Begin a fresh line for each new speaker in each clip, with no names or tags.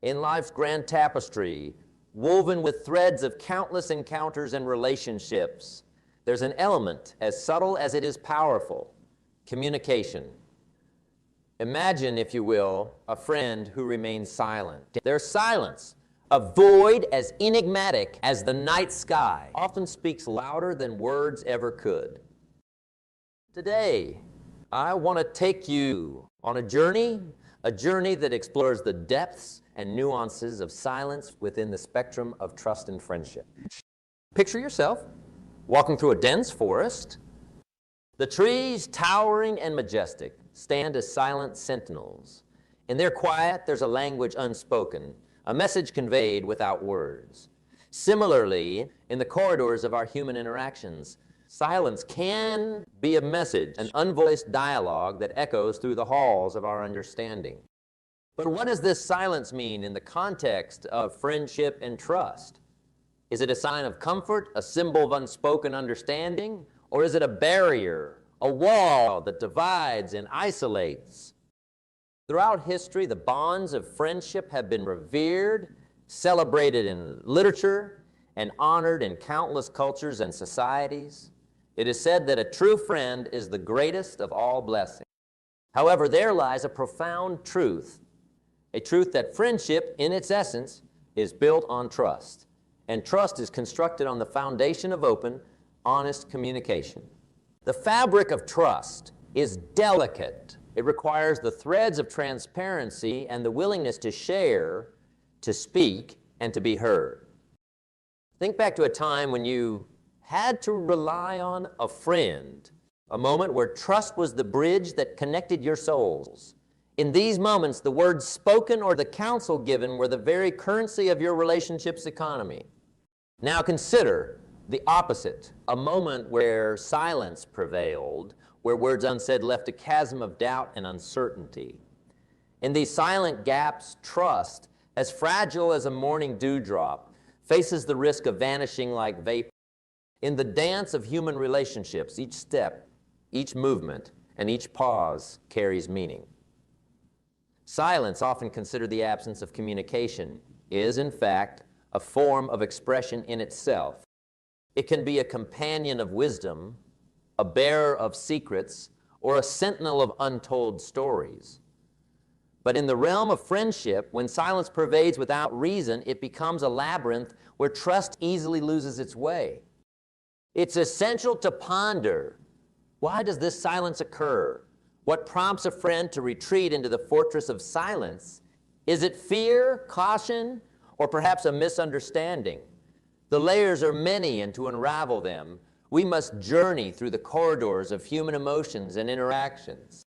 In life's grand tapestry, woven with threads of countless encounters and relationships, there's an element as subtle as it is powerful: communication. Imagine, if you will, a friend who remains silent. Their silence, a void as enigmatic as the night sky, often speaks louder than words ever could. Today, I want to take you on a journey that explores the depths and nuances of silence within the spectrum of trust and friendship. Picture yourself walking through a dense forest. The trees, towering and majestic, stand as silent sentinels. In their quiet, there's a language unspoken, a message conveyed without words. Similarly, in the corridors of our human interactions, silence can be a message, an unvoiced dialogue that echoes through the halls of our understanding. But what does this silence mean in the context of friendship and trust? Is it a sign of comfort, a symbol of unspoken understanding, or is it a barrier, a wall that divides and isolates? Throughout history, the bonds of friendship have been revered, celebrated in literature, and honored in countless cultures and societies. It is said that a true friend is the greatest of all blessings. However, there lies a profound truth, a truth that friendship, in its essence, is built on trust. And trust is constructed on the foundation of open, honest communication. The fabric of trust is delicate. It requires the threads of transparency and the willingness to share, to speak, and to be heard. Think back to a time when you had to rely on a friend, a moment where trust was the bridge that connected your souls. In these moments, the words spoken or the counsel given were the very currency of your relationship's economy. Now consider the opposite, a moment where silence prevailed, where words unsaid left a chasm of doubt and uncertainty. In these silent gaps, trust, as fragile as a morning dewdrop, faces the risk of vanishing like vapor. In the dance of human relationships, each step, each movement, and each pause carries meaning. Silence, often considered the absence of communication, is in fact a form of expression in itself. It can be a companion of wisdom, a bearer of secrets, or a sentinel of untold stories. But in the realm of friendship, when silence pervades without reason, it becomes a labyrinth where trust easily loses its way. It's essential to ponder, why does this silence occur? What prompts a friend to retreat into the fortress of silence? Is it fear, caution, or perhaps a misunderstanding? The layers are many, and to unravel them, we must journey through the corridors of human emotions and interactions.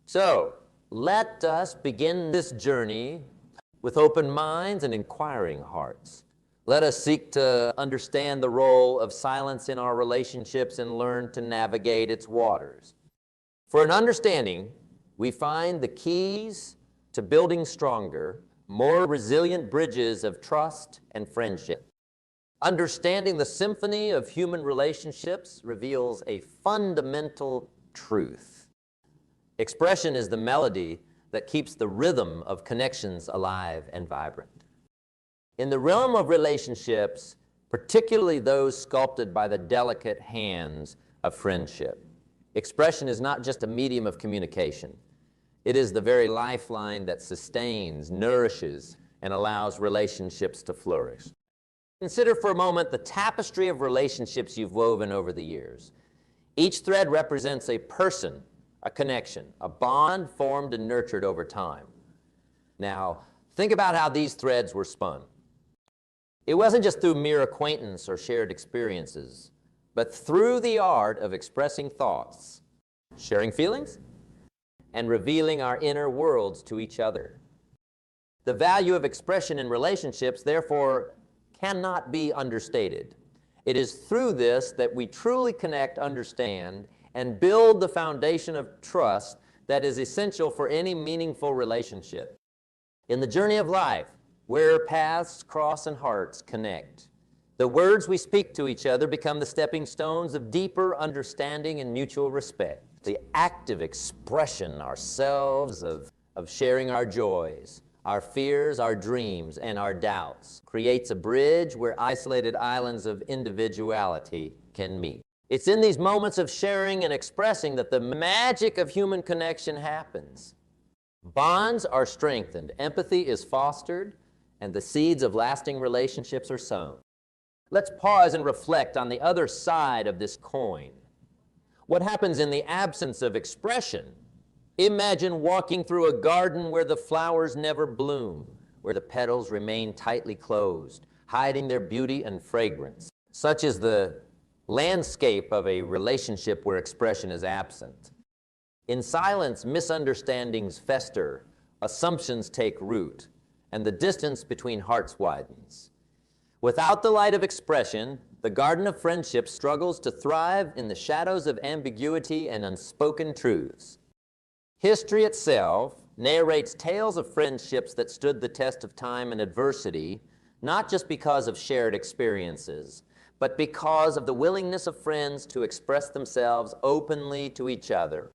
So, let us begin this journey with open minds and inquiring hearts. Let us seek to understand the role of silence in our relationships and learn to navigate its waters. For an understanding, we find the keys to building stronger, more resilient bridges of trust and friendship. Understanding the symphony of human relationships reveals a fundamental truth. Expression is the melody that keeps the rhythm of connections alive and vibrant. In the realm of relationships, particularly those sculpted by the delicate hands of friendship, expression is not just a medium of communication. It is the very lifeline that sustains, nourishes, and allows relationships to flourish. Consider for a moment the tapestry of relationships you've woven over the years. Each thread represents a person, a connection, a bond formed and nurtured over time. Now, think about how these threads were spun. It wasn't just through mere acquaintance or shared experiences, but through the art of expressing thoughts, sharing feelings, and revealing our inner worlds to each other. The value of expression in relationships, therefore, cannot be understated. It is through this that we truly connect, understand, and build the foundation of trust that is essential for any meaningful relationship. In the journey of life, where paths cross and hearts connect, the words we speak to each other become the stepping stones of deeper understanding and mutual respect. The active expression ourselves of sharing our joys, our fears, our dreams, and our doubts, creates a bridge where isolated islands of individuality can meet. It's in these moments of sharing and expressing that the magic of human connection happens. Bonds are strengthened, empathy is fostered, and the seeds of lasting relationships are sown. Let's pause and reflect on the other side of this coin. What happens in the absence of expression? Imagine walking through a garden where the flowers never bloom, where the petals remain tightly closed, hiding their beauty and fragrance. Such is the landscape of a relationship where expression is absent. In silence, misunderstandings fester, assumptions take root, and the distance between hearts widens. Without the light of expression, the garden of friendship struggles to thrive in the shadows of ambiguity and unspoken truths. History itself narrates tales of friendships that stood the test of time and adversity, not just because of shared experiences, but because of the willingness of friends to express themselves openly to each other.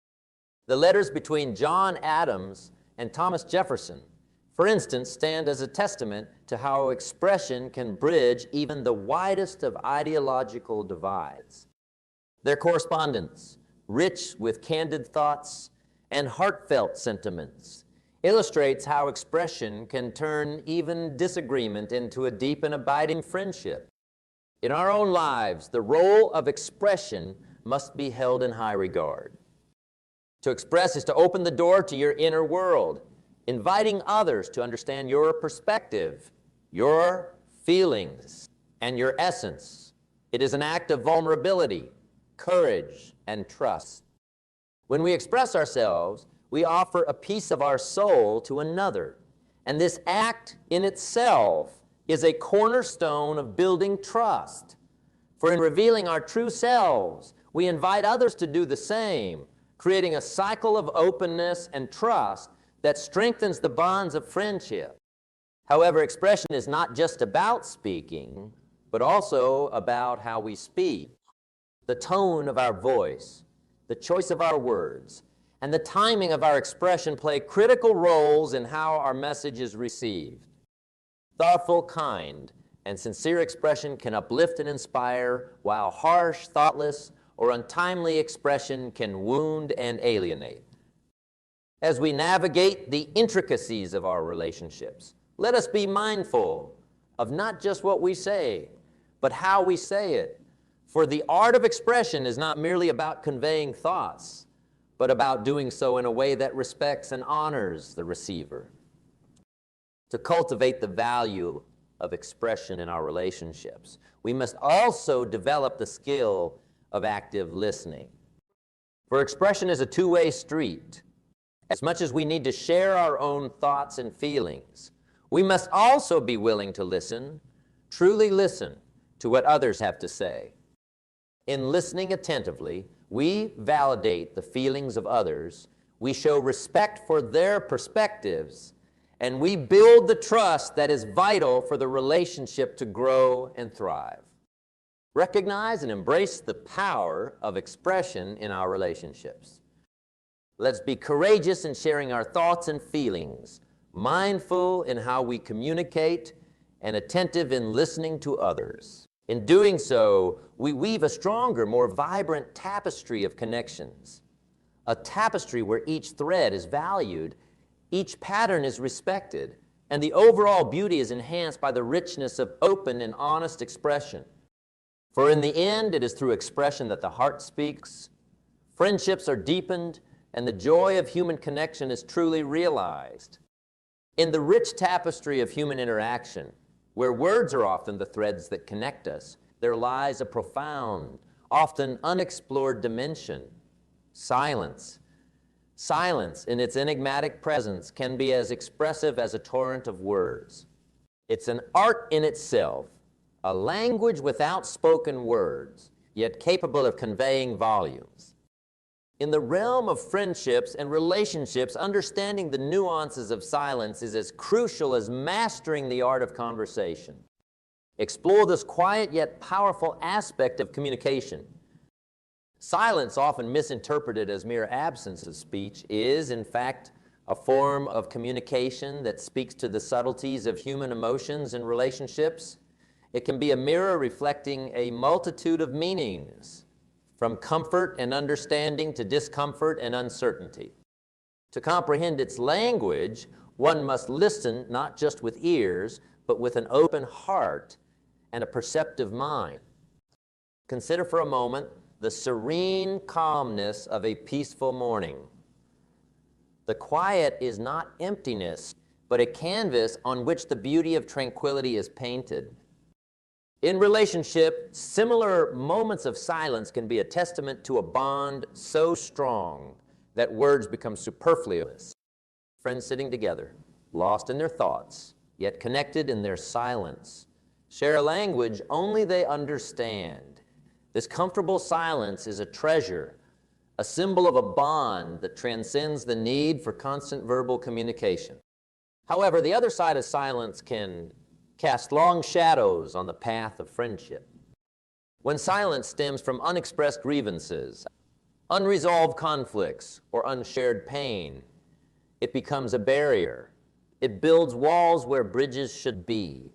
The letters between John Adams and Thomas Jefferson, for instance, stand as a testament to how expression can bridge even the widest of ideological divides. Their correspondence, rich with candid thoughts and heartfelt sentiments, illustrates how expression can turn even disagreement into a deep and abiding friendship. In our own lives, the role of expression must be held in high regard. To express is to open the door to your inner world, inviting others to understand your perspective, your feelings, and your essence. It is an act of vulnerability, courage, and trust. When we express ourselves, we offer a piece of our soul to another, and this act in itself is a cornerstone of building trust. For in revealing our true selves, we invite others to do the same, creating a cycle of openness and trust that strengthens the bonds of friendship. However, expression is not just about speaking, but also about how we speak. The tone of our voice, the choice of our words, and the timing of our expression play critical roles in how our message is received. Thoughtful, kind, and sincere expression can uplift and inspire, while harsh, thoughtless, or untimely expression can wound and alienate. As we navigate the intricacies of our relationships, let us be mindful of not just what we say, but how we say it. For the art of expression is not merely about conveying thoughts, but about doing so in a way that respects and honors the receiver. To cultivate the value of expression in our relationships, we must also develop the skill of active listening. For expression is a two-way street. As much as we need to share our own thoughts and feelings, we must also be willing to listen, truly listen to what others have to say. In listening attentively, we validate the feelings of others, we show respect for their perspectives, and we build the trust that is vital for the relationship to grow and thrive. Recognize and embrace the power of expression in our relationships. Let's be courageous in sharing our thoughts and feelings, mindful in how we communicate, and attentive in listening to others. In doing so, we weave a stronger, more vibrant tapestry of connections. A tapestry where each thread is valued, each pattern is respected, and the overall beauty is enhanced by the richness of open and honest expression. For in the end, it is through expression that the heart speaks, friendships are deepened, and the joy of human connection is truly realized. In the rich tapestry of human interaction, where words are often the threads that connect us, there lies a profound, often unexplored dimension: silence. Silence, in its enigmatic presence, can be as expressive as a torrent of words. It's an art in itself, a language without spoken words, yet capable of conveying volumes. In the realm of friendships and relationships, understanding the nuances of silence is as crucial as mastering the art of conversation. Explore this quiet yet powerful aspect of communication. Silence, often misinterpreted as mere absence of speech, is, in fact, a form of communication that speaks to the subtleties of human emotions and relationships. It can be a mirror reflecting a multitude of meanings, from comfort and understanding to discomfort and uncertainty. To comprehend its language, one must listen not just with ears, but with an open heart and a perceptive mind. Consider for a moment the serene calmness of a peaceful morning. The quiet is not emptiness, but a canvas on which the beauty of tranquility is painted. In relationship, similar moments of silence can be a testament to a bond so strong that words become superfluous. Friends sitting together, lost in their thoughts, yet connected in their silence, share a language only they understand. This comfortable silence is a treasure, a symbol of a bond that transcends the need for constant verbal communication. However, the other side of silence can cast long shadows on the path of friendship. When silence stems from unexpressed grievances, unresolved conflicts, or unshared pain, it becomes a barrier. It builds walls where bridges should be.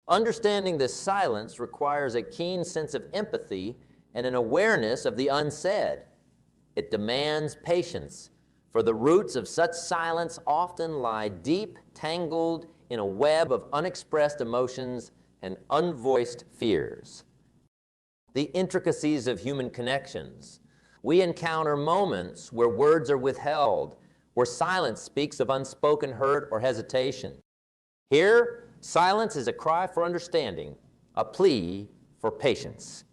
Understanding this silence requires a keen sense of empathy and an awareness of the unsaid. It demands patience, for the roots of such silence often lie deep, tangled in a web of unexpressed emotions and unvoiced fears. The intricacies of human connections. We encounter moments where words are withheld, where silence speaks of unspoken hurt or hesitation. Here, silence is a cry for understanding, a plea for patience.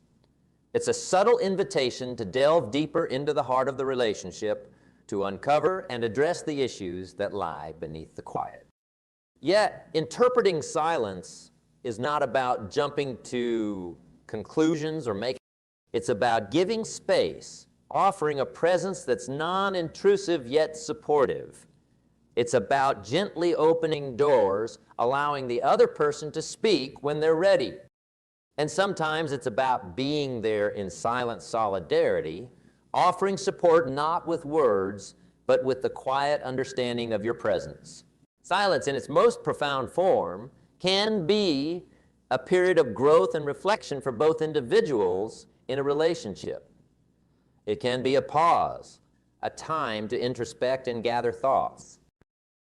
It's a subtle invitation to delve deeper into the heart of the relationship, to uncover and address the issues that lie beneath the quiet. Yet, interpreting silence is not about jumping to conclusions or making. It's about giving space, offering a presence that's non-intrusive yet supportive. It's about gently opening doors, allowing the other person to speak when they're ready. And sometimes it's about being there in silent solidarity, offering support not with words, but with the quiet understanding of your presence. Silence, in its most profound form, can be a period of growth and reflection for both individuals in a relationship. It can be a pause, a time to introspect and gather thoughts.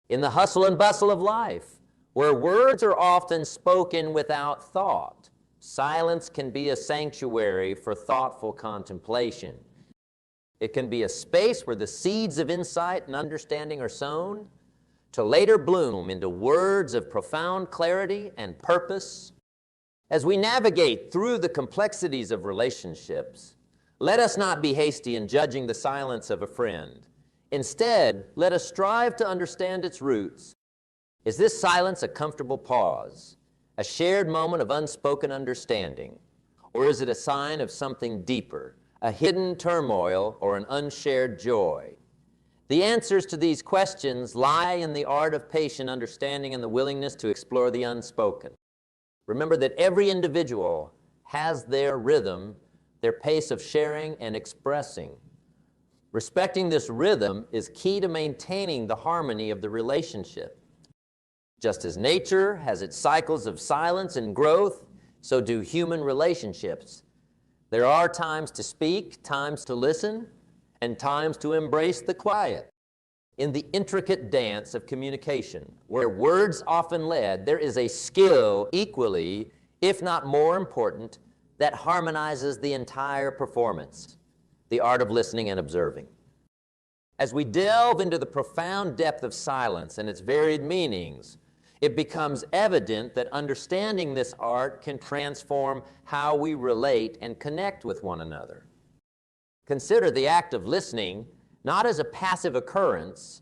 In the hustle and bustle of life, where words are often spoken without thought, silence can be a sanctuary for thoughtful contemplation. It can be a space where the seeds of insight and understanding are sown, to later bloom into words of profound clarity and purpose. As we navigate through the complexities of relationships, let us not be hasty in judging the silence of a friend. Instead, let us strive to understand its roots. Is this silence a comfortable pause, a shared moment of unspoken understanding, or is it a sign of something deeper, a hidden turmoil or an unshared joy? The answers to these questions lie in the art of patient understanding and the willingness to explore the unspoken. Remember that every individual has their rhythm, their pace of sharing and expressing. Respecting this rhythm is key to maintaining the harmony of the relationship. Just as nature has its cycles of silence and growth, so do human relationships. There are times to speak, times to listen, and times to embrace the quiet. In the intricate dance of communication, where words often lead, there is a skill equally, if not more important, that harmonizes the entire performance, the art of listening and observing. As we delve into the profound depth of silence and its varied meanings, it becomes evident that understanding this art can transform how we relate and connect with one another. Consider the act of listening not as a passive occurrence,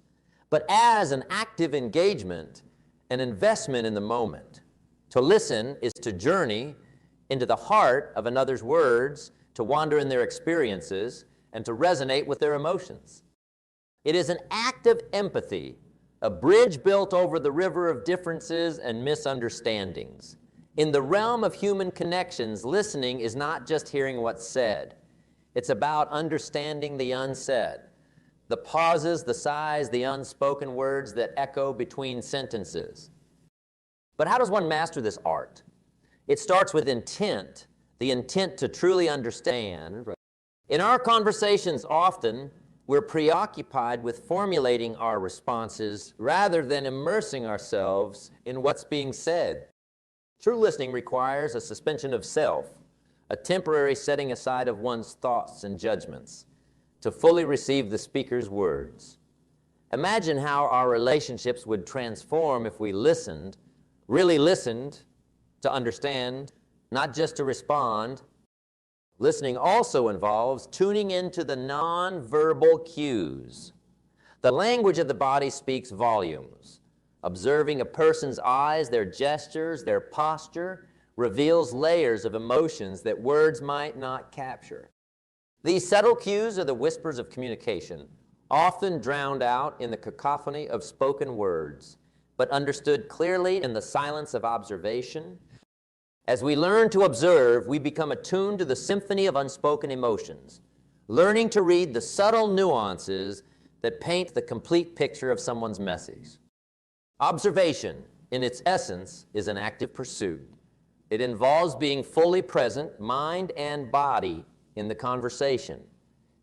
but as an active engagement, an investment in the moment. To listen is to journey into the heart of another's words, to wander in their experiences, and to resonate with their emotions. It is an act of empathy, a bridge built over the river of differences and misunderstandings. In the realm of human connections, listening is not just hearing what's said. It's about understanding the unsaid. the pauses, the sighs, the unspoken words that echo between sentences. But how does one master this art? It starts with intent, the intent to truly understand. In our conversations, often, we're preoccupied with formulating our responses rather than immersing ourselves in what's being said. True listening requires a suspension of self, a temporary setting aside of one's thoughts and judgments to fully receive the speaker's words. Imagine how our relationships would transform if we listened, really listened to understand, not just to respond. Listening also involves tuning into the non-verbal cues. The language of the body speaks volumes. Observing a person's eyes, their gestures, their posture reveals layers of emotions that words might not capture. These subtle cues are the whispers of communication, often drowned out in the cacophony of spoken words, but understood clearly in the silence of observation. As we learn to observe, we become attuned to the symphony of unspoken emotions, learning to read the subtle nuances that paint the complete picture of someone's message. Observation, in its essence, is an active pursuit. It involves being fully present, mind and body, in the conversation.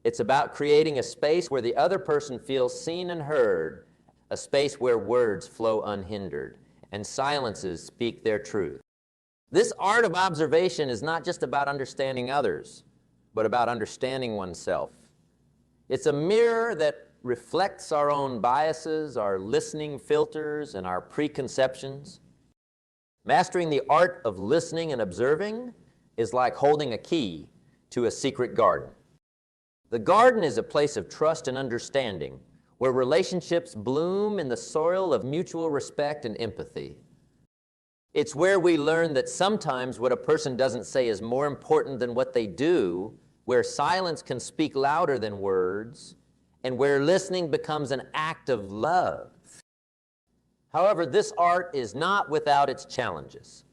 It's about creating a space where the other person feels seen and heard, a space where words flow unhindered and silences speak their truth. This art of observation is not just about understanding others, but about understanding oneself. It's a mirror that reflects our own biases, our listening filters, and our preconceptions. Mastering the art of listening and observing is like holding a key to a secret garden. The garden is a place of trust and understanding, where relationships bloom in the soil of mutual respect and empathy. It's where we learn that sometimes what a person doesn't say is more important than what they do, where silence can speak louder than words, and where listening becomes an act of love. However, this art is not without its challenges.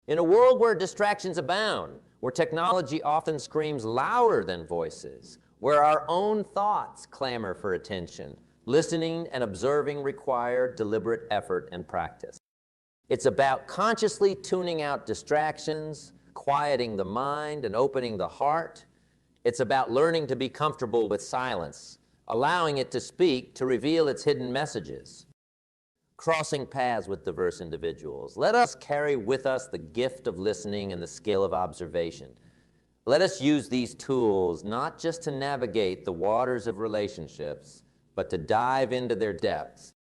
In a world where distractions abound, where technology often screams louder than voices, where our own thoughts clamor for attention, listening and observing require deliberate effort and practice. It's about consciously tuning out distractions, quieting the mind, and opening the heart. It's about learning to be comfortable with silence, allowing it to speak to reveal its hidden messages. Crossing paths with diverse individuals, let us carry with us the gift of listening and the skill of observation. Let us use these tools not just to navigate the waters of relationships, but to dive into their depths.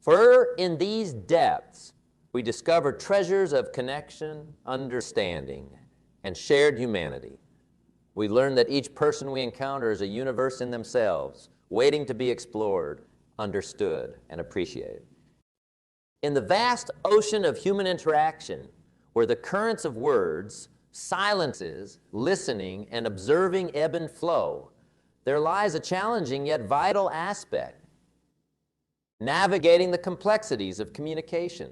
For in these depths, we discover treasures of connection, understanding, and shared humanity. We learn that each person we encounter is a universe in themselves, waiting to be explored, understood, and appreciated. In the vast ocean of human interaction, where the currents of words, silences, listening, and observing ebb and flow, there lies a challenging yet vital aspect: navigating the complexities of communication.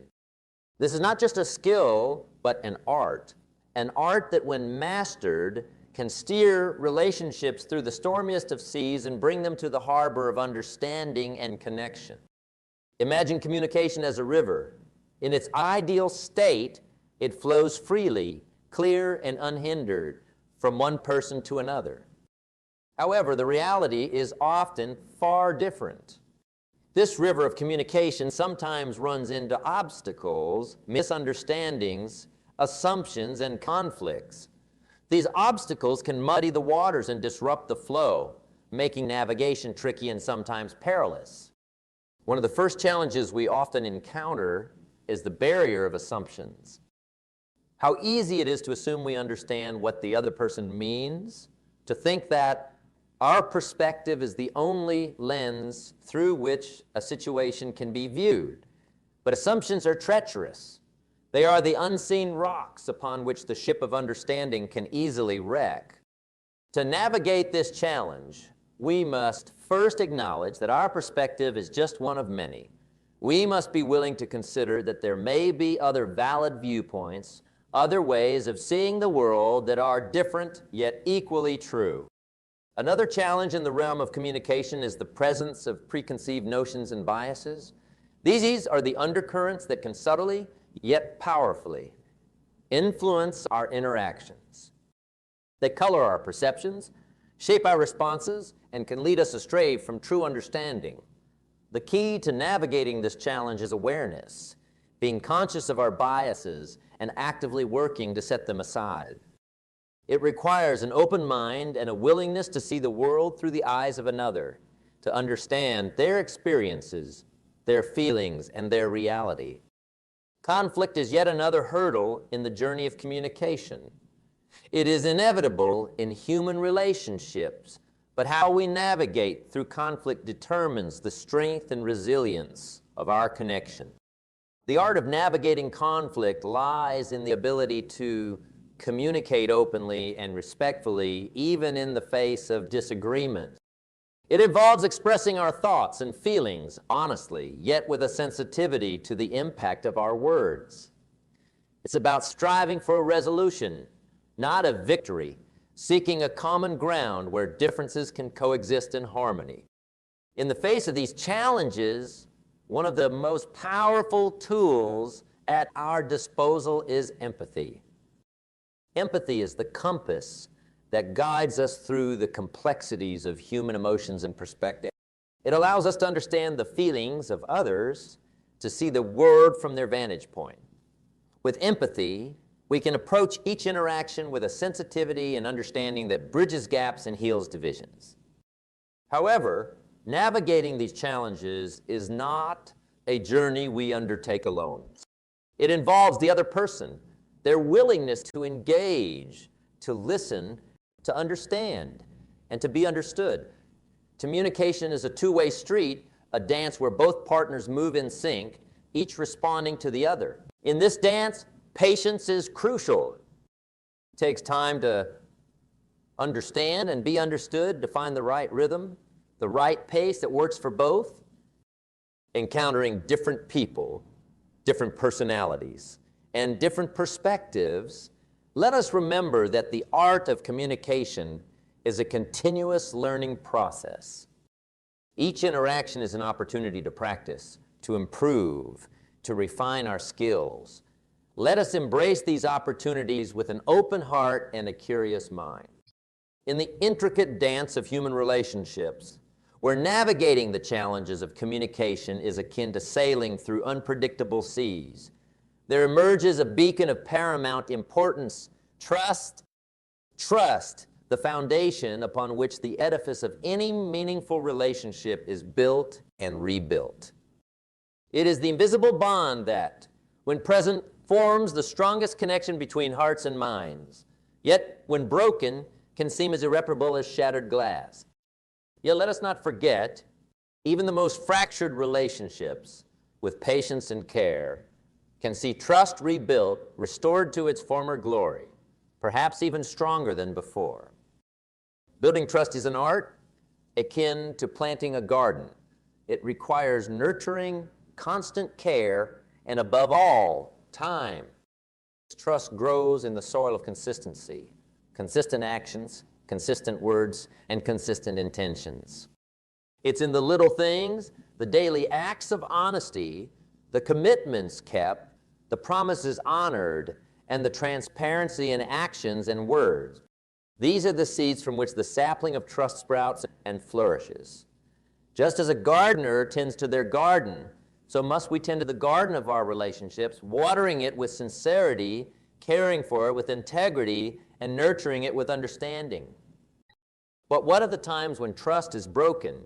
This is not just a skill, but an art that when mastered can steer relationships through the stormiest of seas and bring them to the harbor of understanding and connection. Imagine communication as a river. In its ideal state, it flows freely, clear and unhindered, from one person to another. However, the reality is often far different. This river of communication sometimes runs into obstacles, misunderstandings, assumptions, and conflicts. These obstacles can muddy the waters and disrupt the flow, making navigation tricky and sometimes perilous. One of the first challenges we often encounter is the barrier of assumptions. How easy it is to assume we understand what the other person means, to think that our perspective is the only lens through which a situation can be viewed. But assumptions are treacherous. They are the unseen rocks upon which the ship of understanding can easily wreck. To navigate this challenge, we must first acknowledge that our perspective is just one of many. We must be willing to consider that there may be other valid viewpoints, other ways of seeing the world that are different yet equally true. Another challenge in the realm of communication is the presence of preconceived notions and biases. These are the undercurrents that can subtly, yet powerfully, influence our interactions. They color our perceptions, shape our responses, and can lead us astray from true understanding. The key to navigating this challenge is awareness, being conscious of our biases and actively working to set them aside. It requires an open mind and a willingness to see the world through the eyes of another, to understand their experiences, their feelings, and their reality. Conflict is yet another hurdle in the journey of communication. It is inevitable in human relationships, but how we navigate through conflict determines the strength and resilience of our connection. The art of navigating conflict lies in the ability to communicate openly and respectfully, even in the face of disagreement. It involves expressing our thoughts and feelings honestly, yet with a sensitivity to the impact of our words. It's about striving for a resolution, not a victory, seeking a common ground where differences can coexist in harmony. In the face of these challenges, one of the most powerful tools at our disposal is empathy. Empathy is the compass that guides us through the complexities of human emotions and perspective. It allows us to understand the feelings of others, to see the world from their vantage point. With empathy, we can approach each interaction with a sensitivity and understanding that bridges gaps and heals divisions. However, navigating these challenges is not a journey we undertake alone. It involves the other person, their willingness to engage, to listen, to understand, and to be understood. Communication is a two-way street, a dance where both partners move in sync, each responding to the other. In this dance, patience is crucial. It takes time to understand and be understood, to find the right rhythm, the right pace that works for both. Encountering different people, different personalities, and different perspectives, let us remember that the art of communication is a continuous learning process. Each interaction is an opportunity to practice, to improve, to refine our skills. Let us embrace these opportunities with an open heart and a curious mind. In the intricate dance of human relationships, where navigating the challenges of communication is akin to sailing through unpredictable seas, there emerges a beacon of paramount importance: trust. Trust, the foundation upon which the edifice of any meaningful relationship is built and rebuilt. It is the invisible bond that, when present, forms the strongest connection between hearts and minds, yet when broken, can seem as irreparable as shattered glass. Yet let us not forget, even the most fractured relationships, with patience and care, can see trust rebuilt, restored to its former glory, perhaps even stronger than before. Building trust is an art akin to planting a garden. It requires nurturing, constant care, and above all, time. Trust grows in the soil of consistency, consistent actions, consistent words, and consistent intentions. It's in the little things, the daily acts of honesty, the commitments kept, the promises honored, and the transparency in actions and words. These are the seeds from which the sapling of trust sprouts and flourishes. Just as a gardener tends to their garden, so must we tend to the garden of our relationships, watering it with sincerity, caring for it with integrity, and nurturing it with understanding. But what of the times when trust is broken,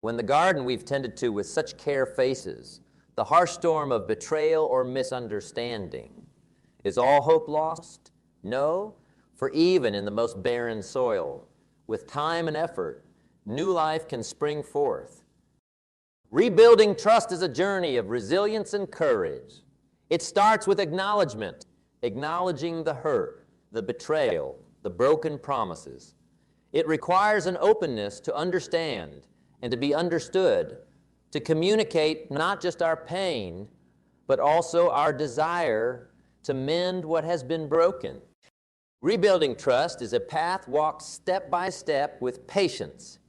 when the garden we've tended to with such care faces the harsh storm of betrayal or misunderstanding? Is all hope lost? No, for even in the most barren soil, with time and effort, new life can spring forth. Rebuilding trust is a journey of resilience and courage. It starts with acknowledgement, acknowledging the hurt, the betrayal, the broken promises. It requires an openness to understand and to be understood, to communicate not just our pain, but also our desire to mend what has been broken. Rebuilding trust is a path walked step by step with patience.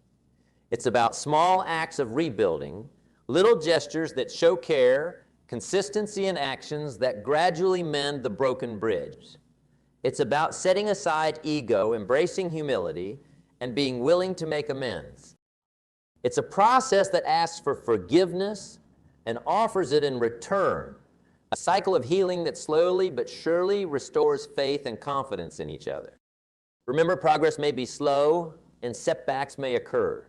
It's about small acts of rebuilding, little gestures that show care, consistency in actions that gradually mend the broken bridge. It's about setting aside ego, embracing humility, and being willing to make amends. It's a process that asks for forgiveness and offers it in return, a cycle of healing that slowly but surely restores faith and confidence in each other. Remember, progress may be slow and setbacks may occur.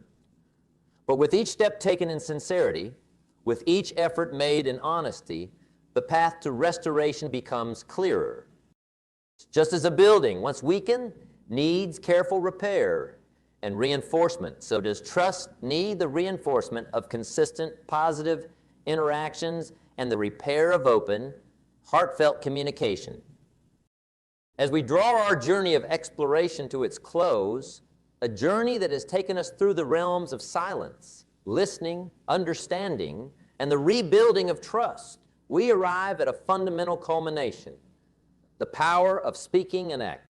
But with each step taken in sincerity, with each effort made in honesty, the path to restoration becomes clearer. Just as a building, once weakened, needs careful repair and reinforcement, so does trust need the reinforcement of consistent, positive interactions and the repair of open, heartfelt communication. As we draw our journey of exploration to its close, a journey that has taken us through the realms of silence, listening, understanding, and the rebuilding of trust, we arrive at a fundamental culmination: the power of speaking and acting.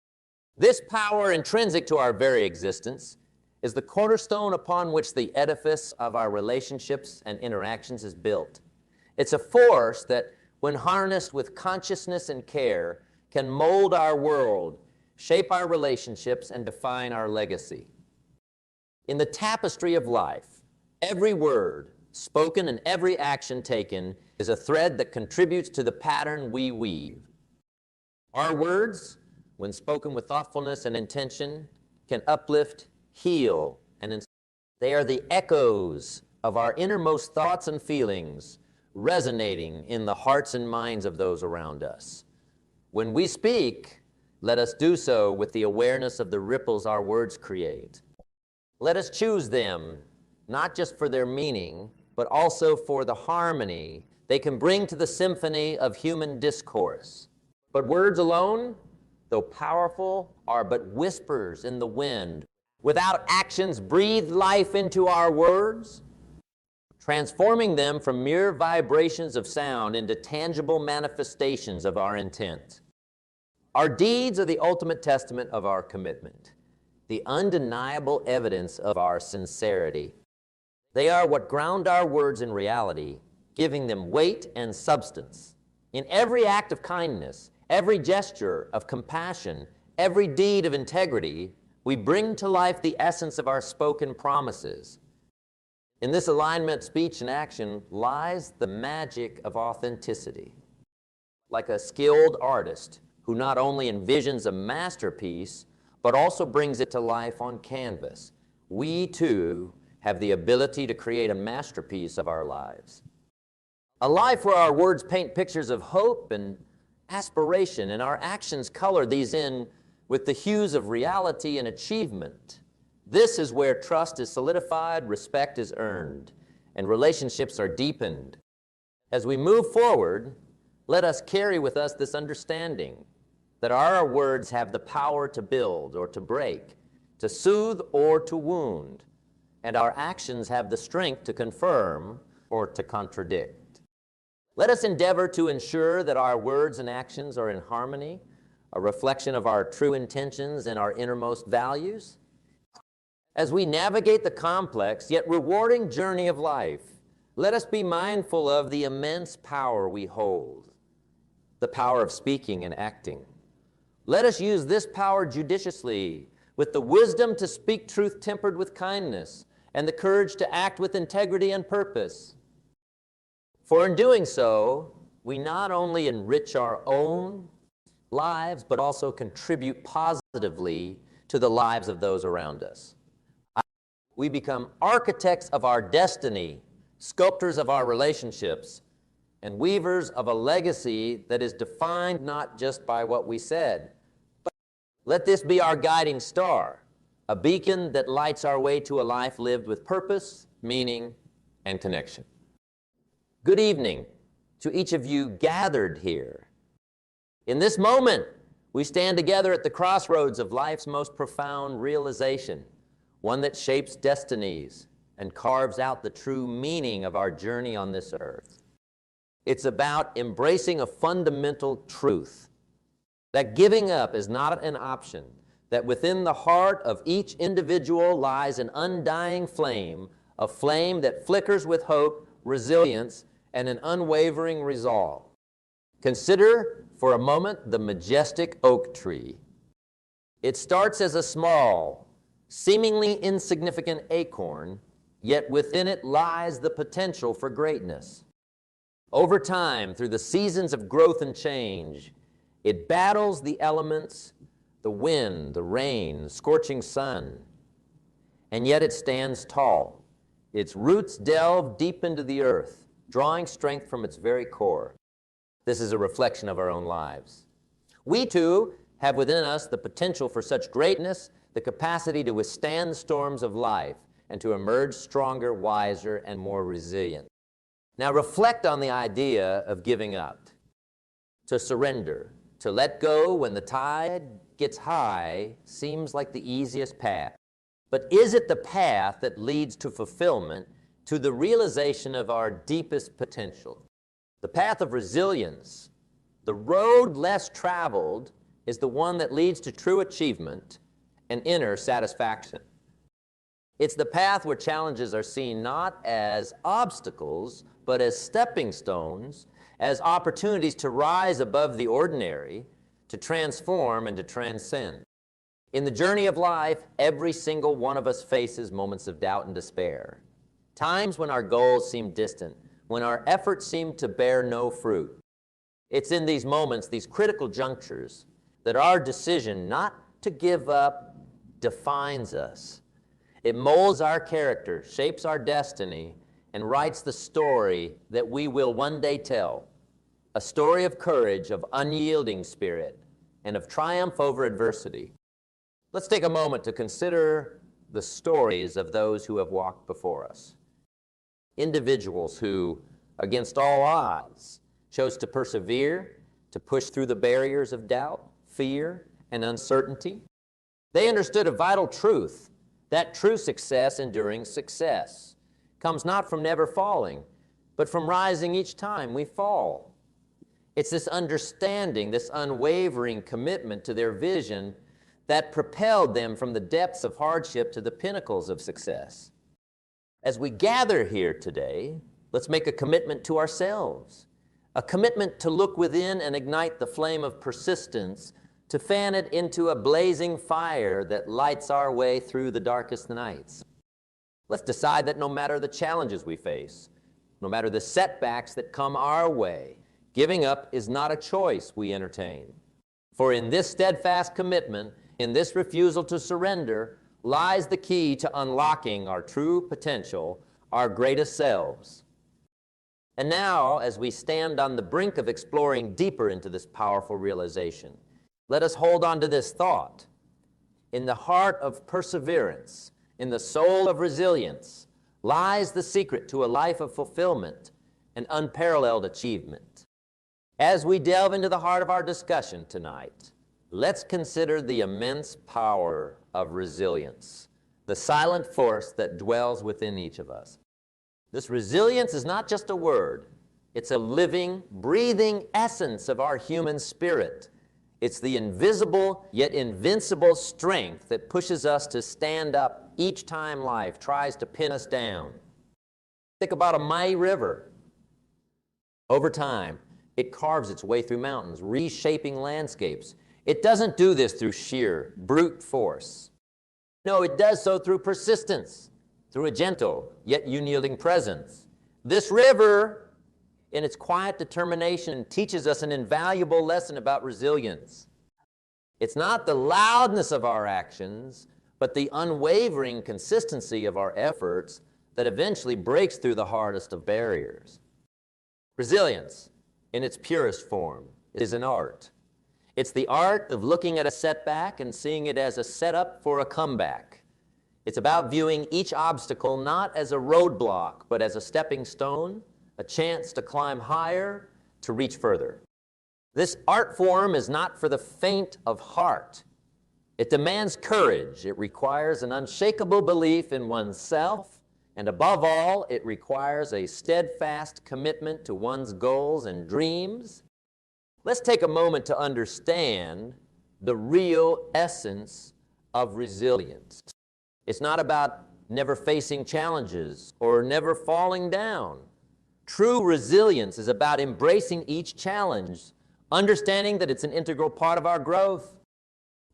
This power, intrinsic to our very existence, is the cornerstone upon which the edifice of our relationships and interactions is built. It's a force that, when harnessed with consciousness and care, can mold our world, shape our relationships, and define our legacy. In the tapestry of life, every word spoken and every action taken is a thread that contributes to the pattern we weave. Our words, when spoken with thoughtfulness and intention, can uplift, heal, and inspire. They are the echoes of our innermost thoughts and feelings, resonating in the hearts and minds of those around us. When we speak, let us do so with the awareness of the ripples our words create. Let us choose them, not just for their meaning, but also for the harmony they can bring to the symphony of human discourse. But words alone, though powerful, are but whispers in the wind. Without actions breathe life into our words, transforming them from mere vibrations of sound into tangible manifestations of our intent. Our deeds are the ultimate testament of our commitment, the undeniable evidence of our sincerity. They are what ground our words in reality, giving them weight and substance. In every act of kindness, every gesture of compassion, every deed of integrity, we bring to life the essence of our spoken promises. In this alignment, speech and action, lies the magic of authenticity. Like a skilled artist who not only envisions a masterpiece, but also brings it to life on canvas, we too have the ability to create a masterpiece of our lives. A life where our words paint pictures of hope and aspiration, and our actions color these in with the hues of reality and achievement. This is where trust is solidified, respect is earned, and relationships are deepened. As we move forward, let us carry with us this understanding that our words have the power to build or to break, to soothe or to wound, and our actions have the strength to confirm or to contradict. Let us endeavor to ensure that our words and actions are in harmony, a reflection of our true intentions and our innermost values. As we navigate the complex yet rewarding journey of life, let us be mindful of the immense power we hold, the power of speaking and acting. Let us use this power judiciously, with the wisdom to speak truth tempered with kindness, and the courage to act with integrity and purpose. For in doing so, we not only enrich our own lives, but also contribute positively to the lives of those around us. We become architects of our destiny, sculptors of our relationships, and weavers of a legacy that is defined not just by what we said, but let this be our guiding star, a beacon that lights our way to a life lived with purpose, meaning, and connection. Good evening to each of you gathered here. In this moment, we stand together at the crossroads of life's most profound realization, one that shapes destinies and carves out the true meaning of our journey on this earth. It's about embracing a fundamental truth. that giving up is not an option, that within the heart of each individual lies an undying flame, a flame that flickers with hope, resilience, and an unwavering resolve. Consider for a moment the majestic oak tree. It starts as a small, seemingly insignificant acorn, yet within it lies the potential for greatness. Over time, through the seasons of growth and change, it battles the elements, the wind, the rain, the scorching sun, and yet it stands tall. Its roots delve deep into the earth, drawing strength from its very core. This is a reflection of our own lives. We too have within us the potential for such greatness, the capacity to withstand the storms of life, and to emerge stronger, wiser, and more resilient. Now reflect on the idea of giving up, to surrender, to let go when the tide gets high seems like the easiest path. But is it the path that leads to fulfillment, to the realization of our deepest potential? The path of resilience, the road less traveled, is the one that leads to true achievement and inner satisfaction. It's the path where challenges are seen not as obstacles, but as stepping stones, as opportunities to rise above the ordinary, to transform and to transcend. In the journey of life, every single one of us faces moments of doubt and despair. Times when our goals seem distant, when our efforts seem to bear no fruit. It's in these moments, these critical junctures, that our decision not to give up defines us. It molds our character, shapes our destiny, and writes the story that we will one day tell. A story of courage, of unyielding spirit, and of triumph over adversity. Let's take a moment to consider the stories of those who have walked before us. Individuals who, against all odds, chose to persevere, to push through the barriers of doubt, fear, and uncertainty. They understood a vital truth, that true success, enduring success, comes not from never falling, but from rising each time we fall. It's this understanding, this unwavering commitment to their vision that propelled them from the depths of hardship to the pinnacles of success. As we gather here today, let's make a commitment to ourselves, a commitment to look within and ignite the flame of persistence, to fan it into a blazing fire that lights our way through the darkest nights. Let's decide that no matter the challenges we face, no matter the setbacks that come our way, giving up is not a choice we entertain. For in this steadfast commitment, in this refusal to surrender, lies the key to unlocking our true potential, our greatest selves. And now, as we stand on the brink of exploring deeper into this powerful realization, let us hold on to this thought. In the heart of perseverance, in the soul of resilience, lies the secret to a life of fulfillment and unparalleled achievement. As we delve into the heart of our discussion tonight, let's consider the immense power of resilience, the silent force that dwells within each of us. This resilience is not just a word. It's a living, breathing essence of our human spirit. It's the invisible yet invincible strength that pushes us to stand up each time life tries to pin us down. Think about a mighty river. Over time, it carves its way through mountains, reshaping landscapes. It doesn't do this through sheer brute force. No, it does so through persistence, through a gentle yet unyielding presence. This river, in its quiet determination, teaches us an invaluable lesson about resilience. It's not the loudness of our actions, but the unwavering consistency of our efforts that eventually breaks through the hardest of barriers. Resilience, in its purest form, is an art. It's the art of looking at a setback and seeing it as a setup for a comeback. It's about viewing each obstacle not as a roadblock, but as a stepping stone, a chance to climb higher, to reach further. This art form is not for the faint of heart. It demands courage. It requires an unshakable belief in oneself, and above all, it requires a steadfast commitment to one's goals and dreams. Let's take a moment to understand the real essence of resilience. It's not about never facing challenges or never falling down. True resilience is about embracing each challenge, understanding that it's an integral part of our growth.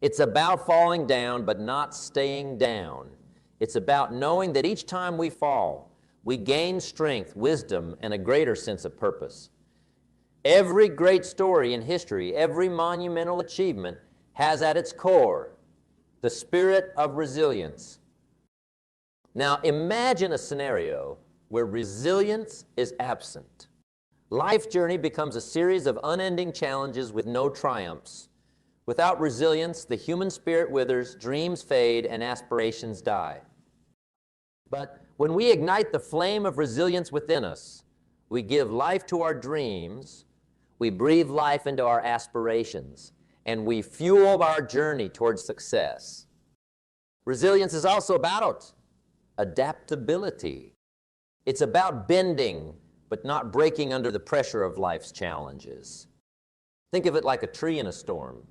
It's about falling down but not staying down. It's about knowing that each time we fall, we gain strength, wisdom, and a greater sense of purpose. Every great story in history, every monumental achievement has at its core the spirit of resilience. Now imagine a scenario where resilience is absent. Life's journey becomes a series of unending challenges with no triumphs. Without resilience, the human spirit withers, dreams fade, and aspirations die. But when we ignite the flame of resilience within us, we give life to our dreams, we breathe life into our aspirations, and we fuel our journey towards success. Resilience is also about adaptability. It's about bending, but not breaking under the pressure of life's challenges. Think of it like a tree in a storm.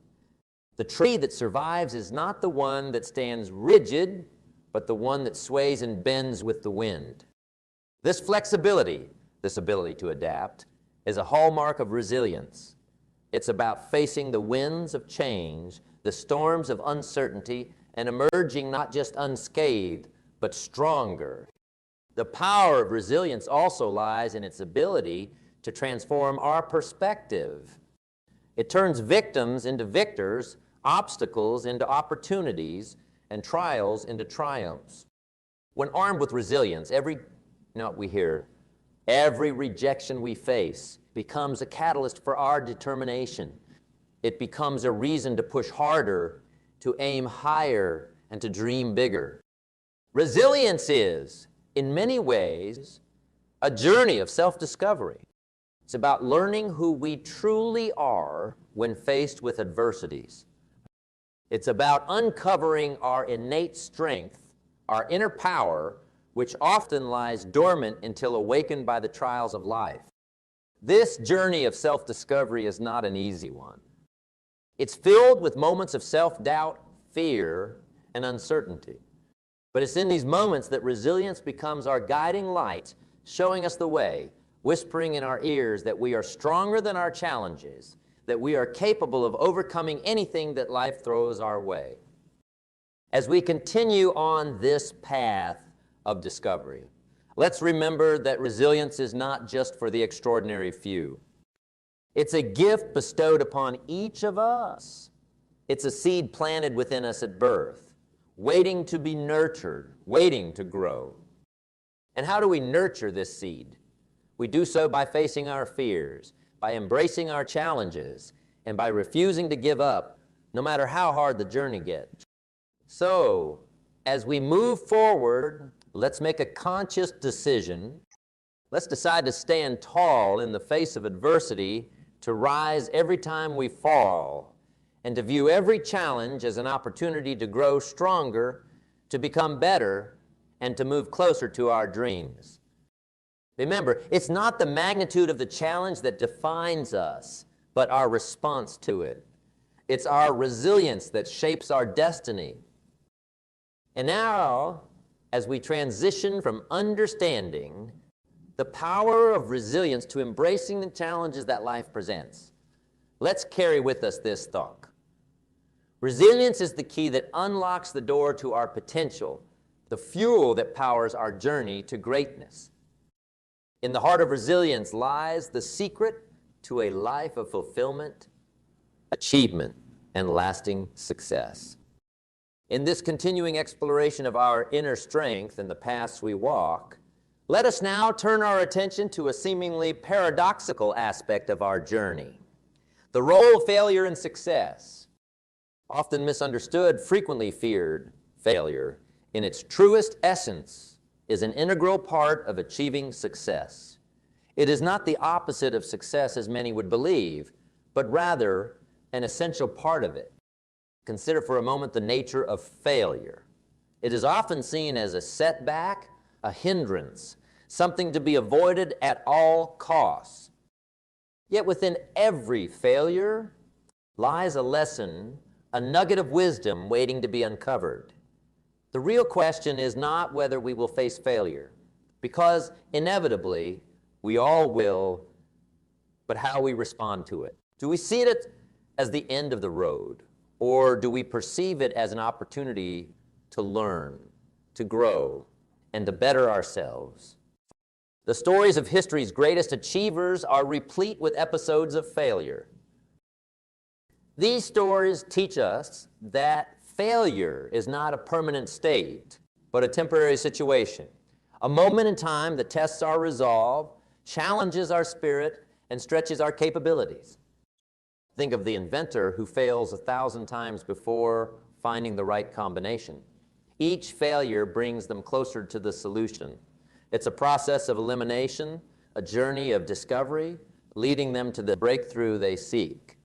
The tree that survives is not the one that stands rigid, but the one that sways and bends with the wind. This flexibility, this ability to adapt, is a hallmark of resilience. It's about facing the winds of change, the storms of uncertainty, and emerging not just unscathed, but stronger. The power of resilience also lies in its ability to transform our perspective. It turns victims into victors, obstacles into opportunities, and trials into triumphs. When armed with resilience, every rejection we face becomes a catalyst for our determination. It becomes a reason to push harder, to aim higher, and to dream bigger. Resilience is, in many ways, a journey of self-discovery. It's about learning who we truly are when faced with adversities. It's about uncovering our innate strength, our inner power, which often lies dormant until awakened by the trials of life. This journey of self-discovery is not an easy one. It's filled with moments of self-doubt, fear, and uncertainty. But it's in these moments that resilience becomes our guiding light, showing us the way, whispering in our ears that we are stronger than our challenges, that we are capable of overcoming anything that life throws our way. As we continue on this path of discovery, let's remember that resilience is not just for the extraordinary few. It's a gift bestowed upon each of us. It's a seed planted within us at birth, waiting to be nurtured, waiting to grow. And how do we nurture this seed? We do so by facing our fears, by embracing our challenges, and by refusing to give up, no matter how hard the journey gets. So, as we move forward, let's make a conscious decision. Let's decide to stand tall in the face of adversity, to rise every time we fall, and to view every challenge as an opportunity to grow stronger, to become better, and to move closer to our dreams. Remember, it's not the magnitude of the challenge that defines us, but our response to it. It's our resilience that shapes our destiny. And now, as we transition from understanding the power of resilience to embracing the challenges that life presents, let's carry with us this thought. Resilience is the key that unlocks the door to our potential, the fuel that powers our journey to greatness. In the heart of resilience lies the secret to a life of fulfillment, achievement, and lasting success. In this continuing exploration of our inner strength and the paths we walk, let us now turn our attention to a seemingly paradoxical aspect of our journey, the role of failure in success. Often misunderstood, frequently feared, failure, in its truest essence, is an integral part of achieving success. It is not the opposite of success as many would believe, but rather an essential part of it. Consider for a moment the nature of failure. It is often seen as a setback, a hindrance, something to be avoided at all costs. Yet within every failure lies a lesson, a nugget of wisdom waiting to be uncovered. The real question is not whether we will face failure, because inevitably we all will, but how we respond to it. Do we see it as the end of the road, or do we perceive it as an opportunity to learn, to grow, and to better ourselves? The stories of history's greatest achievers are replete with episodes of failure. These stories teach us that failure is not a permanent state, but a temporary situation, a moment in time that tests our resolve, challenges our spirit, and stretches our capabilities. Think of the inventor who fails 1,000 times before finding the right combination. Each failure brings them closer to the solution. It's a process of elimination, a journey of discovery, leading them to the breakthrough they seek.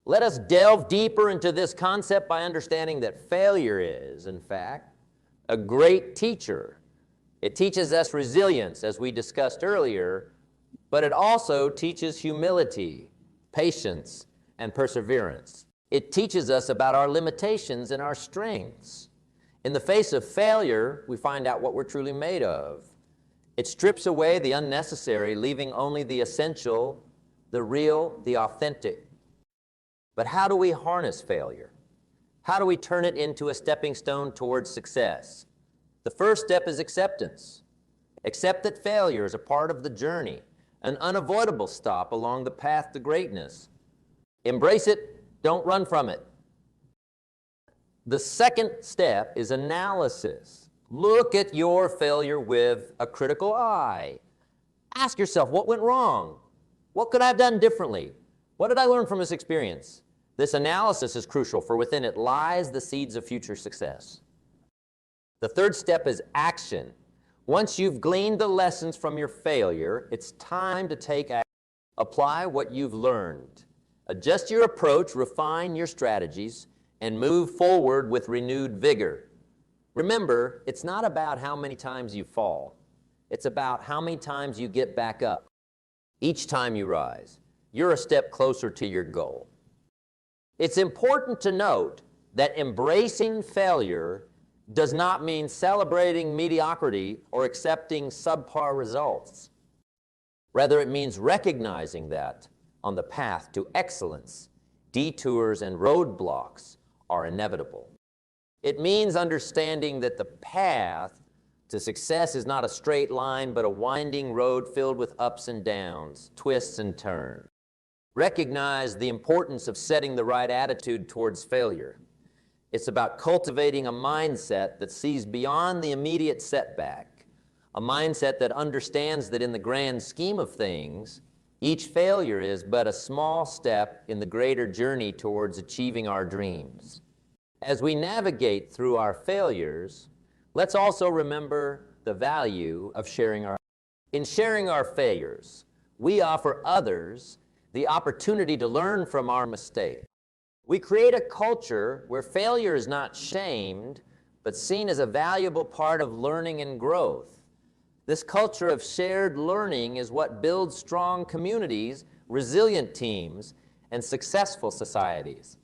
Let us delve deeper into this concept by understanding that failure is, in fact, a great teacher. It teaches us resilience, as we discussed earlier, but it also teaches humility, patience, and perseverance. It teaches us about our limitations and our strengths. In the face of failure, we find out what we're truly made of. It strips away the unnecessary, leaving only the essential, the real, the authentic. But how do we harness failure? How do we turn it into a stepping stone towards success? The first step is acceptance. Accept that failure is a part of the journey, an unavoidable stop along the path to greatness. Embrace it, don't run from it. The second step is analysis. Look at your failure with a critical eye. Ask yourself, what went wrong? What could I have done differently? What did I learn from this experience? This analysis is crucial, for within it lies the seeds of future success. The third step is action. Once you've gleaned the lessons from your failure, it's time to take action. Apply what you've learned. Adjust your approach, refine your strategies, and move forward with renewed vigor. Remember, it's not about how many times you fall. It's about how many times you get back up. Each time you rise, you're a step closer to your goal. It's important to note that embracing failure does not mean celebrating mediocrity or accepting subpar results. Rather, it means recognizing that on the path to excellence, detours and roadblocks are inevitable. It means understanding that the path to success is not a straight line, but a winding road filled with ups and downs, twists and turns. Recognize the importance of setting the right attitude towards failure. It's about cultivating a mindset that sees beyond the immediate setback, a mindset that understands that in the grand scheme of things, each failure is but a small step in the greater journey towards achieving our dreams. As we navigate through our failures, let's also remember the value of sharing our. In sharing our failures, we offer others the opportunity to learn from our mistakes. We create a culture where failure is not shamed, but seen as a valuable part of learning and growth. This culture of shared learning is what builds strong communities, resilient teams, and successful societies.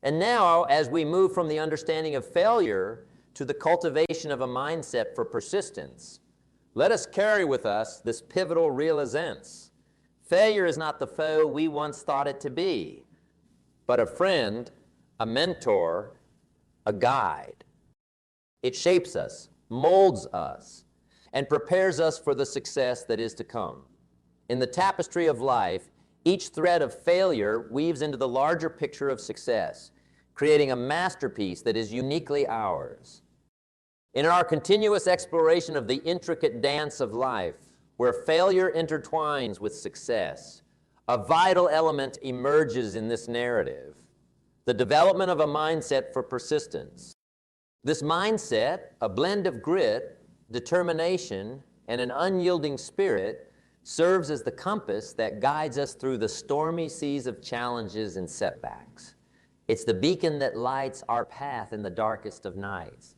And now, as we move from the understanding of failure to the cultivation of a mindset for persistence, let us carry with us this pivotal realizance. Failure is not the foe we once thought it to be, but a friend, a mentor, a guide. It shapes us, molds us, and prepares us for the success that is to come. In the tapestry of life, each thread of failure weaves into the larger picture of success, creating a masterpiece that is uniquely ours. In our continuous exploration of the intricate dance of life, where failure intertwines with success, a vital element emerges in this narrative: the development of a mindset for persistence. This mindset, a blend of grit, determination, and an unyielding spirit, serves as the compass that guides us through the stormy seas of challenges and setbacks. It's the beacon that lights our path in the darkest of nights.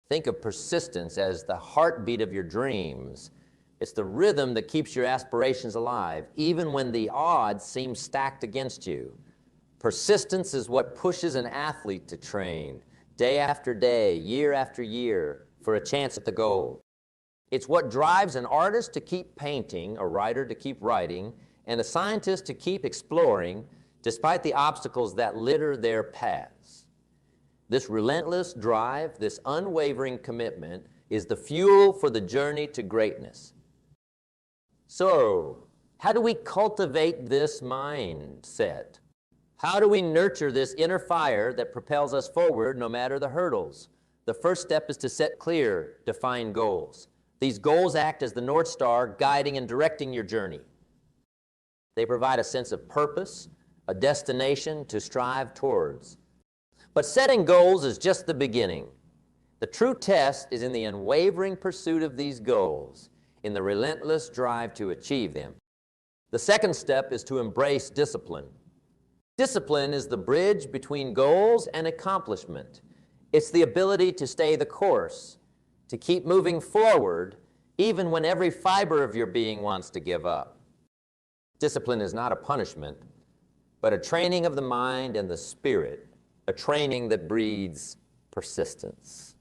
Think of persistence as the heartbeat of your dreams, It's the rhythm that keeps your aspirations alive, even when the odds seem stacked against you. Persistence is what pushes an athlete to train, day after day, year after year, for a chance at the goal. It's what drives an artist to keep painting, a writer to keep writing, and a scientist to keep exploring, despite the obstacles that litter their paths. This relentless drive, this unwavering commitment, is the fuel for the journey to greatness. So, how do we cultivate this mindset? How do we nurture this inner fire that propels us forward no matter the hurdles? The first step is to set clear, defined goals. These goals act as the North Star guiding and directing your journey. They provide a sense of purpose, a destination to strive towards. But setting goals is just the beginning. The true test is in the unwavering pursuit of these goals, in the relentless drive to achieve them. The second step is to embrace discipline. Discipline is the bridge between goals and accomplishment. It's the ability to stay the course, to keep moving forward, even when every fiber of your being wants to give up. Discipline is not a punishment, but a training of the mind and the spirit, a training that breeds persistence.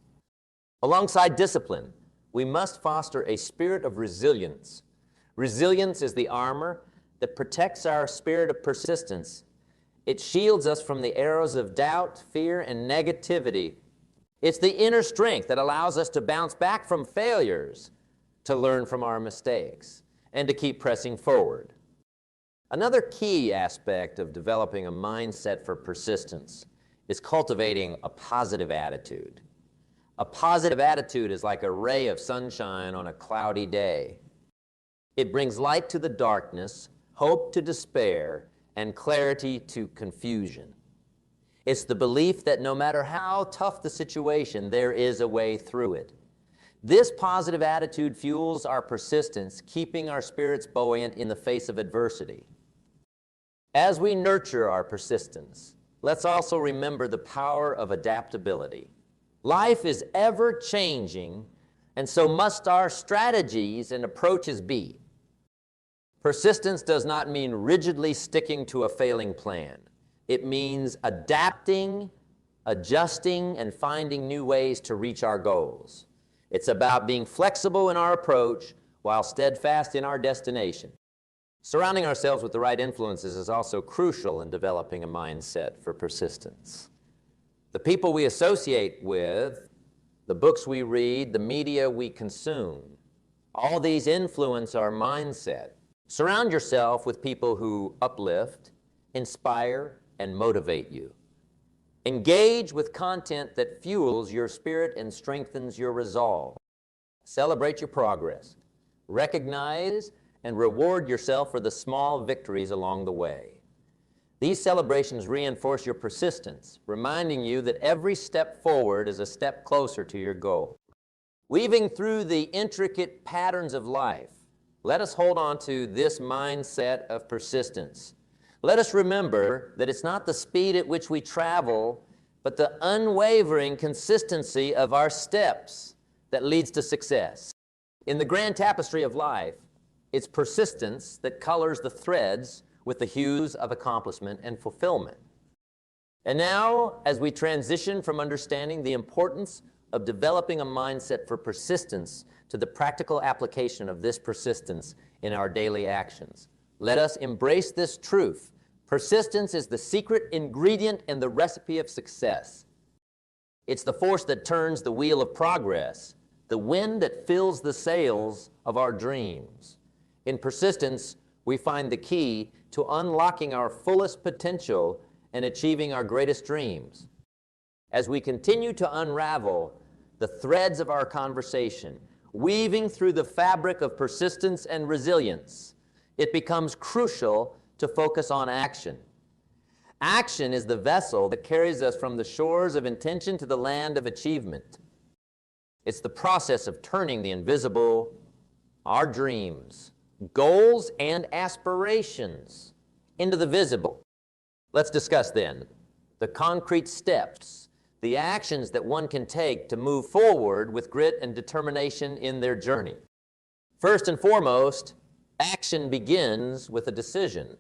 Alongside discipline, we must foster a spirit of resilience. Resilience is the armor that protects our spirit of persistence. It shields us from the arrows of doubt, fear, and negativity. It's the inner strength that allows us to bounce back from failures, to learn from our mistakes, and to keep pressing forward. Another key aspect of developing a mindset for persistence is cultivating a positive attitude. A positive attitude is like a ray of sunshine on a cloudy day. It brings light to the darkness, hope to despair, and clarity to confusion. It's the belief that no matter how tough the situation, there is a way through it. This positive attitude fuels our persistence, keeping our spirits buoyant in the face of adversity. As we nurture our persistence, let's also remember the power of adaptability. Life is ever-changing, and so must our strategies and approaches be. Persistence does not mean rigidly sticking to a failing plan. It means adapting, adjusting, and finding new ways to reach our goals. It's about being flexible in our approach while steadfast in our destination. Surrounding ourselves with the right influences is also crucial in developing a mindset for persistence. The people we associate with, the books we read, the media we consume, all these influence our mindset. Surround yourself with people who uplift, inspire, and motivate you. Engage with content that fuels your spirit and strengthens your resolve. Celebrate your progress. Recognize and reward yourself for the small victories along the way. These celebrations reinforce your persistence, reminding you that every step forward is a step closer to your goal. Weaving through the intricate patterns of life, let us hold on to this mindset of persistence. Let us remember that it's not the speed at which we travel, but the unwavering consistency of our steps that leads to success. In the grand tapestry of life, it's persistence that colors the threads with the hues of accomplishment and fulfillment. And now, as we transition from understanding the importance of developing a mindset for persistence to the practical application of this persistence in our daily actions, let us embrace this truth. Persistence is the secret ingredient in the recipe of success. It's the force that turns the wheel of progress, the wind that fills the sails of our dreams. In persistence, we find the key to unlocking our fullest potential and achieving our greatest dreams. As we continue to unravel the threads of our conversation, weaving through the fabric of persistence and resilience, it becomes crucial to focus on action. Action is the vessel that carries us from the shores of intention to the land of achievement. It's the process of turning the invisible, our dreams, goals, and aspirations into the visible. Let's discuss then the concrete steps, the actions that one can take to move forward with grit and determination in their journey. First and foremost, action begins with a decision.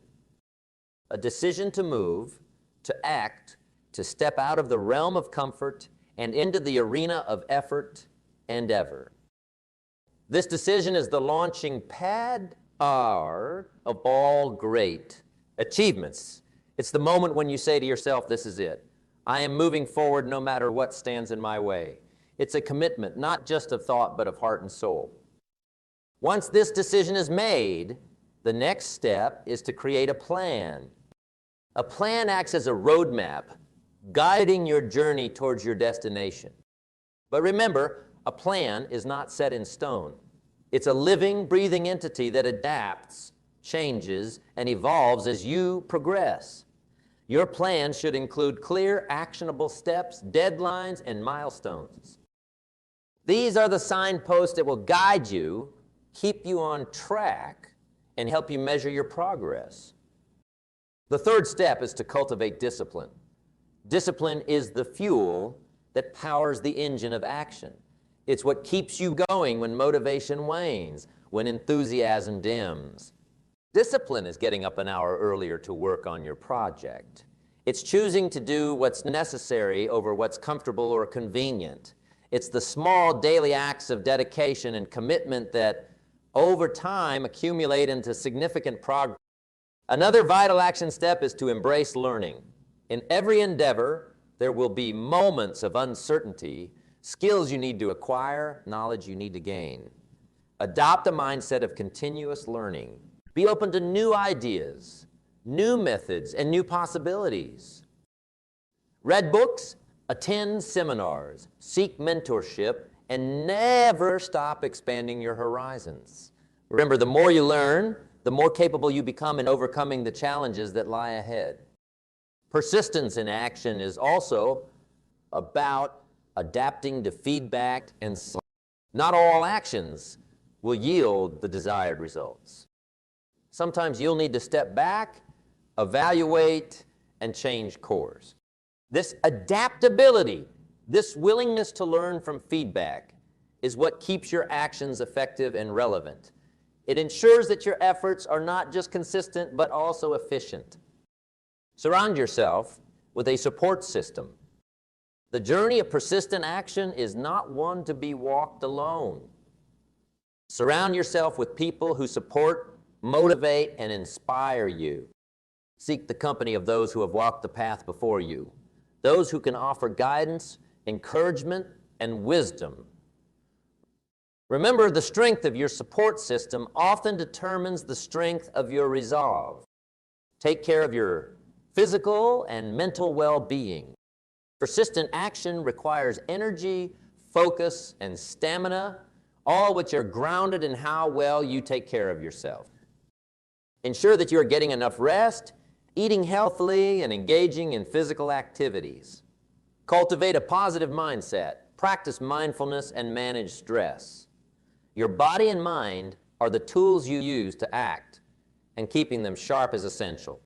A decision to move, to act, to step out of the realm of comfort and into the arena of effort and ever. This decision is the launching pad of all great achievements. It's the moment when you say to yourself, this is it. I am moving forward no matter what stands in my way. It's a commitment, not just of thought, but of heart and soul. Once this decision is made, the next step is to create a plan. A plan acts as a roadmap, guiding your journey towards your destination. But remember, a plan is not set in stone. It's a living, breathing entity that adapts, changes, and evolves as you progress. Your plan should include clear, actionable steps, deadlines, and milestones. These are the signposts that will guide you, keep you on track, and help you measure your progress. The third step is to cultivate discipline. Discipline is the fuel that powers the engine of action. It's what keeps you going when motivation wanes, when enthusiasm dims. Discipline is getting up an hour earlier to work on your project. It's choosing to do what's necessary over what's comfortable or convenient. It's the small daily acts of dedication and commitment that over time accumulate into significant progress. Another vital action step is to embrace learning. In every endeavor, there will be moments of uncertainty, skills you need to acquire, knowledge you need to gain. Adopt a mindset of continuous learning. Be open to new ideas, new methods, and new possibilities. Read books, attend seminars, seek mentorship, and never stop expanding your horizons. Remember, the more you learn, the more capable you become in overcoming the challenges that lie ahead. Persistence in action is also about adapting to feedback and not all actions will yield the desired results. Sometimes you'll need to step back, evaluate, and change course. This adaptability, this willingness to learn from feedback is what keeps your actions effective and relevant. It ensures that your efforts are not just consistent, but also efficient. Surround yourself with a support system. The journey of persistent action is not one to be walked alone. Surround yourself with people who support, motivate, and inspire you. Seek the company of those who have walked the path before you, those who can offer guidance, encouragement, and wisdom. Remember, the strength of your support system often determines the strength of your resolve. Take care of your physical and mental well-being. Persistent action requires energy, focus, and stamina, all which are grounded in how well you take care of yourself. Ensure that you are getting enough rest, eating healthily, and engaging in physical activities. Cultivate a positive mindset, practice mindfulness, and manage stress. Your body and mind are the tools you use to act, and keeping them sharp is essential.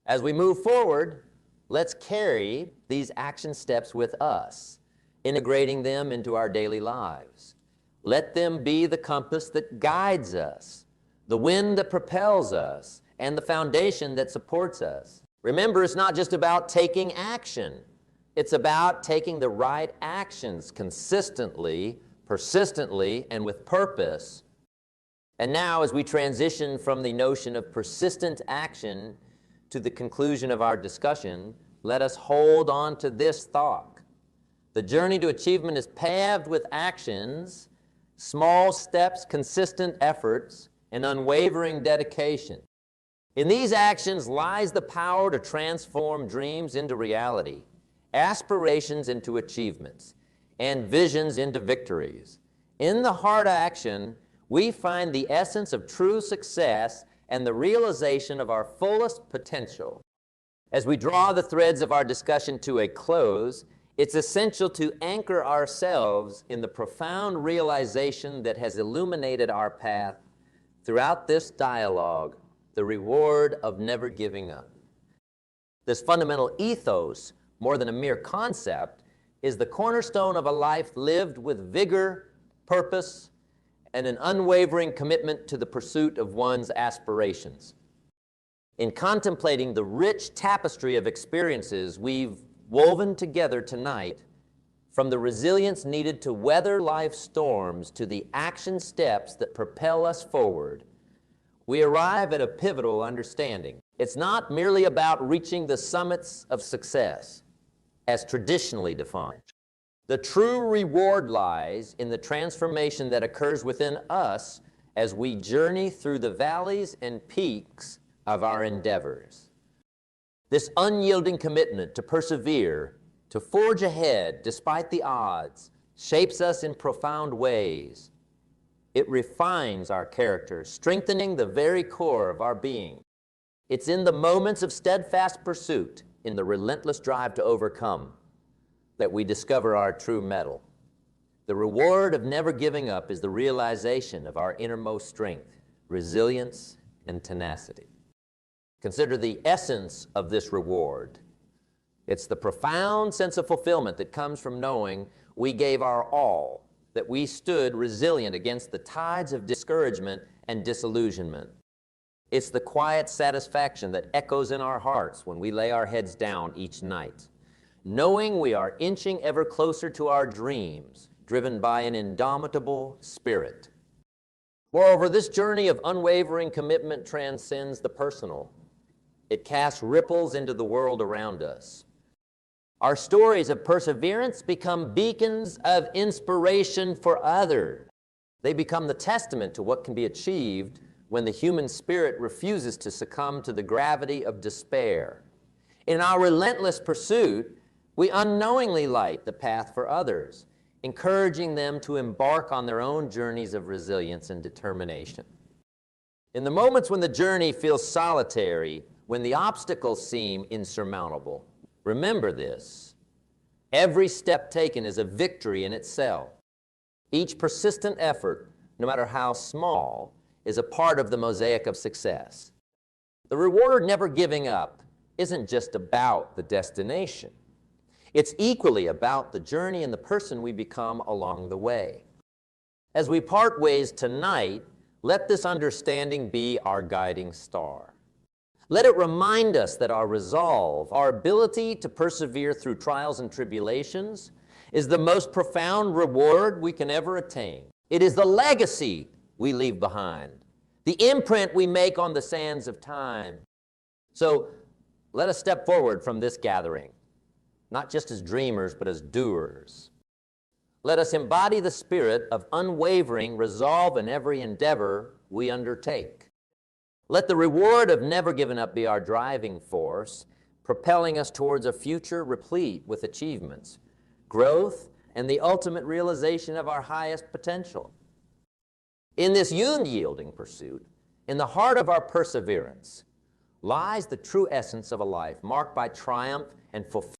As we move forward, let's carry these action steps with us, integrating them into our daily lives. Let them be the compass that guides us, the wind that propels us, and the foundation that supports us. Remember, it's not just about taking action. It's about taking the right actions consistently, persistently, and with purpose. And now, as we transition from the notion of persistent action to the conclusion of our discussion, let us hold on to this thought. The journey to achievement is paved with actions, small steps, consistent efforts, and unwavering dedication. In these actions lies the power to transform dreams into reality, aspirations into achievements, and visions into victories. In the hard action, we find the essence of true success and the realization of our fullest potential. As we draw the threads of our discussion to a close, it's essential to anchor ourselves in the profound realization that has illuminated our path throughout this dialogue, the reward of never giving up. This fundamental ethos, more than a mere concept, is the cornerstone of a life lived with vigor, purpose, and an unwavering commitment to the pursuit of one's aspirations. In contemplating the rich tapestry of experiences we've woven together tonight, from the resilience needed to weather life's storms to the action steps that propel us forward, we arrive at a pivotal understanding. It's not merely about reaching the summits of success, as traditionally defined. The true reward lies in the transformation that occurs within us as we journey through the valleys and peaks of our endeavors. This unyielding commitment to persevere, to forge ahead despite the odds, shapes us in profound ways. It refines our character, strengthening the very core of our being. It's in the moments of steadfast pursuit, in the relentless drive to overcome, that we discover our true mettle. The reward of never giving up is the realization of our innermost strength, resilience, and tenacity. Consider the essence of this reward. It's the profound sense of fulfillment that comes from knowing we gave our all, that we stood resilient against the tides of discouragement and disillusionment. It's the quiet satisfaction that echoes in our hearts when we lay our heads down each night, knowing we are inching ever closer to our dreams, driven by an indomitable spirit. Moreover, this journey of unwavering commitment transcends the personal. It casts ripples into the world around us. Our stories of perseverance become beacons of inspiration for others. They become the testament to what can be achieved when the human spirit refuses to succumb to the gravity of despair. In our relentless pursuit, we unknowingly light the path for others, encouraging them to embark on their own journeys of resilience and determination. In the moments when the journey feels solitary, when the obstacles seem insurmountable, remember this: every step taken is a victory in itself. Each persistent effort, no matter how small, is a part of the mosaic of success. The reward of never giving up isn't just about the destination. It's equally about the journey and the person we become along the way. As we part ways tonight, let this understanding be our guiding star. Let it remind us that our resolve, our ability to persevere through trials and tribulations, is the most profound reward we can ever attain. It is the legacy we leave behind, the imprint we make on the sands of time. So let us step forward from this gathering, not just as dreamers, but as doers. Let us embody the spirit of unwavering resolve in every endeavor we undertake. Let the reward of never giving up be our driving force, propelling us towards a future replete with achievements, growth, and the ultimate realization of our highest potential. In this unyielding pursuit, in the heart of our perseverance, lies the true essence of a life marked by triumph and fulfillment.